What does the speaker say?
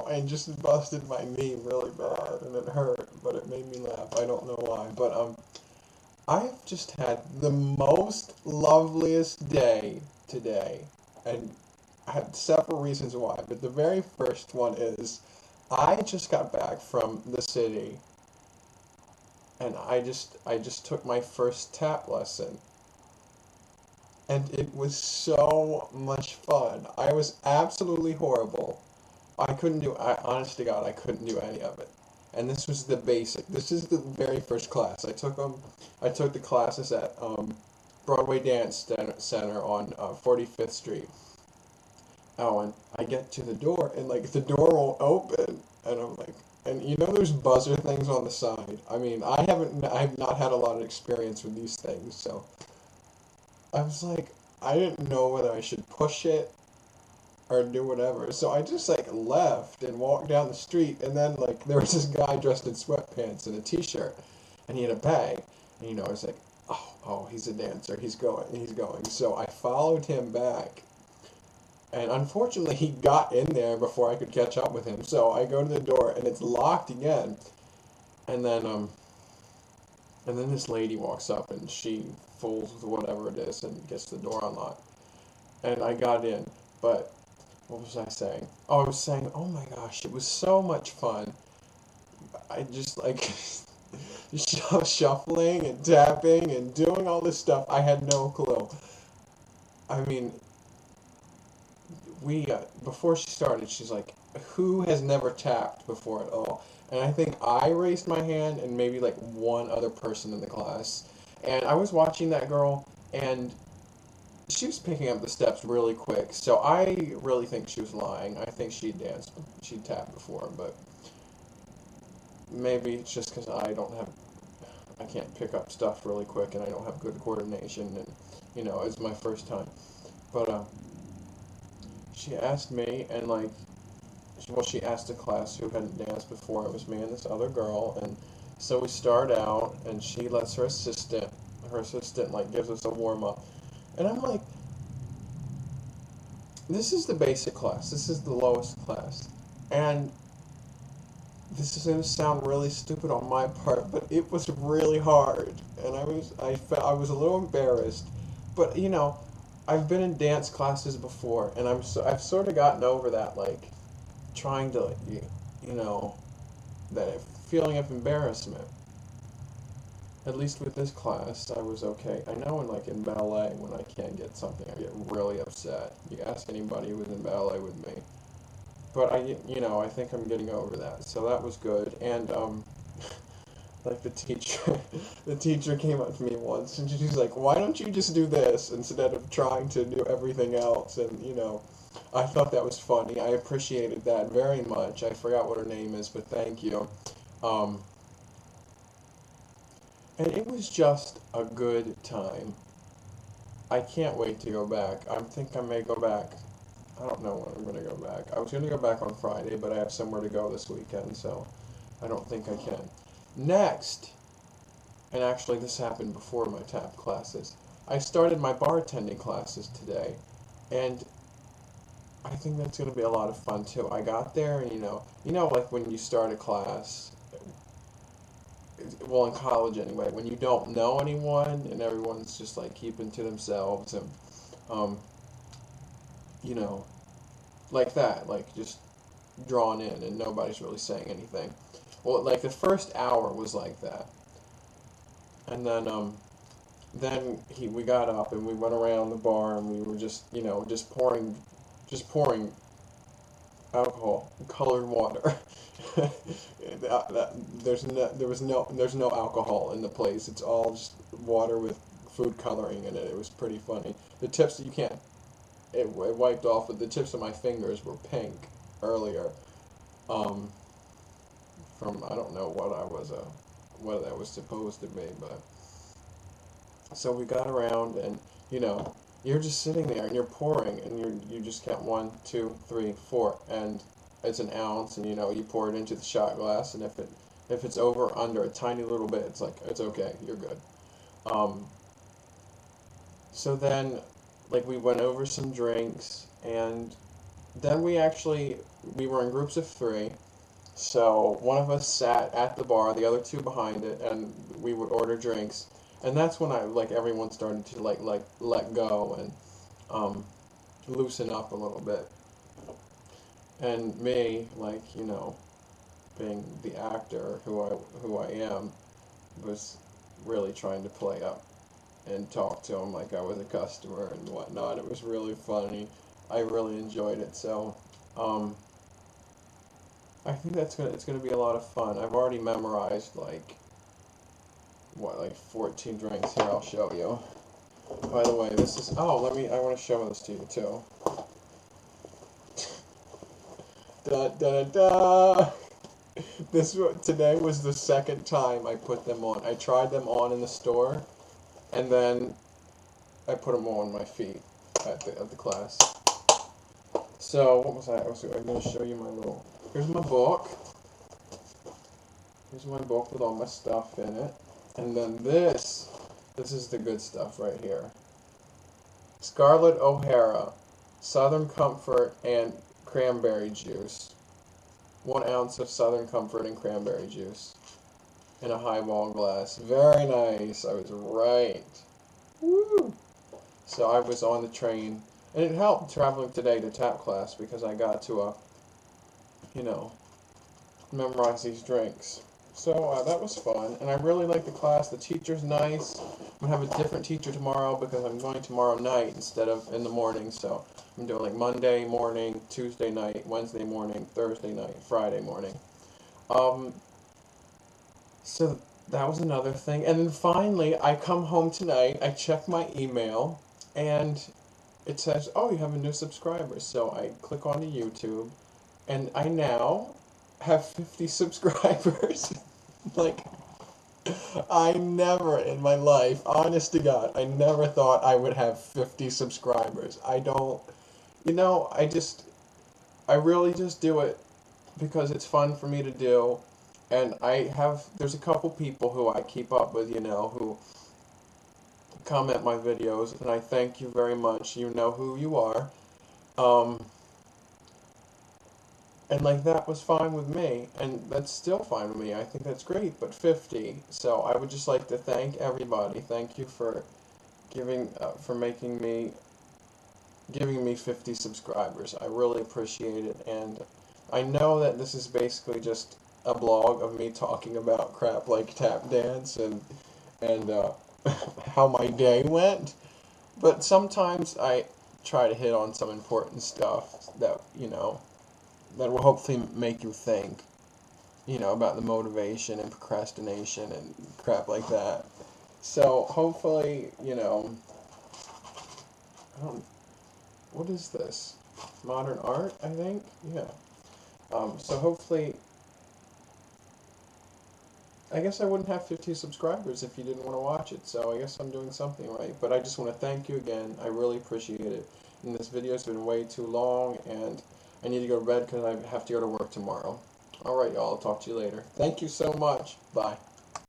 I just busted my knee really bad, and it hurt, but it made me laugh. I don't know why, but I've just had the most loveliest day today, and I had several reasons why, but the very first one is I just got back from the city, and I just took my first tap lesson, and it was so much fun. I was absolutely horrible. Honest to God, I couldn't do any of it. And this was the basic. This is the very first class. I took the classes at Broadway Center on 45th Street. Oh, and I get to the door, and like the door won't open, and I'm like, and you know those buzzer things on the side. I mean, I've not had a lot of experience with these things, so I was like, I didn't know whether I should push it or do whatever. So I just like left and walked down the street, and then like there was this guy dressed in sweatpants and a t-shirt, and he had a bag, and I was like, oh, he's a dancer. He's going. So I followed him back, and unfortunately he got in there before I could catch up with him. So I go to the door, and it's locked again, and then this lady walks up, and she fools with whatever it is and gets the door unlocked, and I got in, but. What was I saying? Oh, I was saying, oh my gosh, it was so much fun. I just like shuffling and tapping and doing all this stuff. I had no clue. I mean, we before she started, she's like, "Who has never tapped before at all?" And I think I raised my hand, and maybe like one other person in the class. And I was watching that girl, and she was picking up the steps really quick, so I really think she was lying. I think she'd tapped before, but maybe it's just because I can't pick up stuff really quick, and I don't have good coordination, and it's my first time. But she asked me, and like, she asked a class who hadn't danced before. It was me and this other girl, and so we start out, and she lets her assistant like gives us a warm up, and I'm like, this is the basic class. This is the lowest class. And this is going to sound really stupid on my part, but it was really hard. And I was a little embarrassed. But, I've been in dance classes before, and I've sort of gotten over that, like, trying to, that feeling of embarrassment. At least with this class, I was okay. I know in ballet, when I can't get something, I get really upset. You ask anybody who was in ballet with me. But I think I'm getting over that. So that was good. And, like the teacher came up to me once, and she's like, "Why don't you just do this instead of trying to do everything else?" And, I thought that was funny. I appreciated that very much. I forgot what her name is, but thank you. Um, And it was just a good time. I can't wait to go back. I think I may go back. I don't know when I'm going to go back. I was going to go back on Friday, but I have somewhere to go this weekend, so I don't think I can. Next, and actually this happened before my tap classes, I started my bartending classes today, and I think that's going to be a lot of fun too. I got there, and like when you start a class, well, in college anyway, when you don't know anyone and everyone's just like keeping to themselves and, um, you know, like that, like just drawn in and nobody's really saying anything. Well, like the first hour was like that, and then we got up and we went around the bar and we were just, just pouring alcohol, colored water. There's no alcohol in the place. It's all just water with food coloring in it. It was pretty funny. The tips you can't. It wiped off, but the tips of my fingers were pink earlier. Um, from I don't know what that was supposed to be, but so we got around and you're just sitting there and you're pouring and you just count 1, 2, 3, 4 and it's an ounce and you pour it into the shot glass and if it's over or under a tiny little bit it's like it's okay, you're good. Um, so then like we went over some drinks and then we were in groups of three. So one of us sat at the bar, the other two behind it, and we would order drinks. And that's when everyone started to let go and um, loosen up a little bit. And me, being the actor who I am, was really trying to play up and talk to him like I was a customer and whatnot. It was really funny. I really enjoyed it. So, I think it's gonna be a lot of fun. I've already memorized like 14 drinks. Here, I'll show you. By the way, this is I want to show this to you too. Da da da. Today was the second time I put them on. I tried them on in the store, and then I put them on my feet at the class. So what was I? I'm going to show you my little. Here's my book. Here's my book with all my stuff in it, and then this is the good stuff right here. Scarlett O'Hara, Southern Comfort and cranberry juice. 1 ounce of Southern Comfort and cranberry juice in a highball glass. Very nice. I was right. Woo! So I was on the train, and it helped traveling today to tap class because I got to, memorize these drinks. So that was fun, and I really like the class. The teacher's nice. I'm going to have a different teacher tomorrow because I'm going tomorrow night instead of in the morning. So I'm doing like Monday morning, Tuesday night, Wednesday morning, Thursday night, Friday morning. So that was another thing. And then finally, I come home tonight, I check my email, and it says, oh, you have a new subscriber. So I click on the YouTube, and I now have 50 subscribers. Like, I never in my life, honest to God, I never thought I would have 50 subscribers. I don't, I really just do it because it's fun for me to do. And there's a couple people who I keep up with, who comment my videos, and I thank you very much. You know who you are. And that was fine with me, and that's still fine with me. I think that's great, but 50. So I would just like to thank everybody. Thank you for giving me 50 subscribers. I really appreciate it, and I know that this is basically just a blog of me talking about crap like tap dance and how my day went. But sometimes I try to hit on some important stuff that that will hopefully make you think, about the motivation and procrastination and crap like that. So hopefully, what is this? Modern art, I think? Yeah. So hopefully, I guess I wouldn't have 50 subscribers if you didn't want to watch it, so I guess I'm doing something right. But I just want to thank you again. I really appreciate it. And this video's been way too long, and I need to go to bed because I have to go to work tomorrow. Alright, y'all. I'll talk to you later. Thank you so much. Bye.